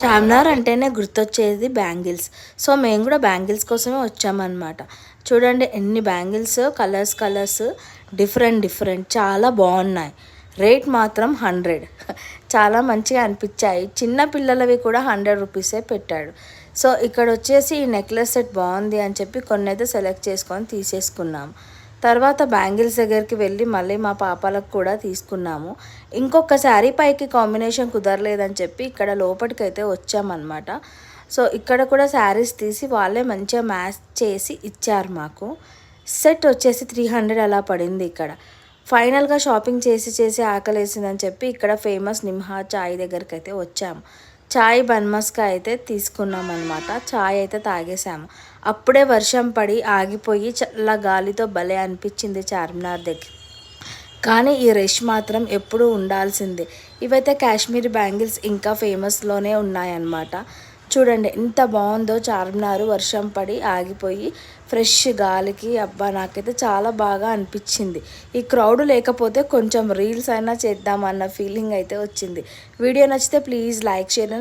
చార్మినార్ అంటేనే గుర్తొచ్చేది bangles. So మేము కూడా బ్యాంగిల్స్ కోసమే వచ్చామన్నమాట. చూడండి ఎన్ని bangles, colours colours, different different చాలా బాగున్నాయి. రేట్ మాత్రం 100. చాలా మంచిగా అనిపించాయి. చిన్న పిల్లలవి కూడా 100 రూపీసే పెట్టాడు. సో ఇక్కడ వచ్చేసి ఈ నెక్లెస్ సెట్ బాగుంది అని చెప్పి కొన్ని అయితే సెలెక్ట్ చేసుకొని తీసేసుకున్నాము. తర్వాత బ్యాంగిల్స్ దగ్గరికి వెళ్ళి మళ్ళీ మా పాపలకు కూడా తీసుకున్నాము. ఇంకొక శారీ పైకి కాంబినేషన్ కుదరలేదని చెప్పి ఇక్కడ లోపలికైతే వచ్చామన్నమాట. సో ఇక్కడ కూడా శారీస్ తీసి వాళ్ళే మంచిగా మ్యాచ్ చేసి ఇచ్చారు మాకు. సెట్ వచ్చేసి 300 అలా పడింది ఇక్కడ. ఫైనల్గా షాపింగ్ చేసి ఆకలేసిందని చెప్పి ఇక్కడ ఫేమస్ నిమ్హా చాయ్ దగ్గరికి అయితే వచ్చాము. చాయ్ బన్మస్కా అయితే తీసుకున్నాం అనమాట. చాయ్ అయితే తాగేసాము. అప్పుడే వర్షం పడి ఆగిపోయి చల్ల గాలితో భలే అనిపించింది చార్మినార్ దగ్గర. కానీ ఈ రష్ మాత్రం ఎప్పుడూ ఉండాల్సిందే. ఇవైతే కాశ్మీరీ బ్యాంగిల్స్ ఇంకా ఫేమస్లోనే ఉన్నాయన్నమాట. చూడండి ఎంత బాగుందో చార్మినార్. వర్షం పడి ఆగిపోయి ఫ్రెష్ గాలికి అబ్బా నాకైతే చాలా బాగా అనిపించింది. ఈ క్రౌడ్ లేకపోతే కొంచెం రీల్స్ అయినా చేద్దామన్న ఫీలింగ్ అయితే వచ్చింది. వీడియో నచ్చితే ప్లీజ్ లైక్, షేర్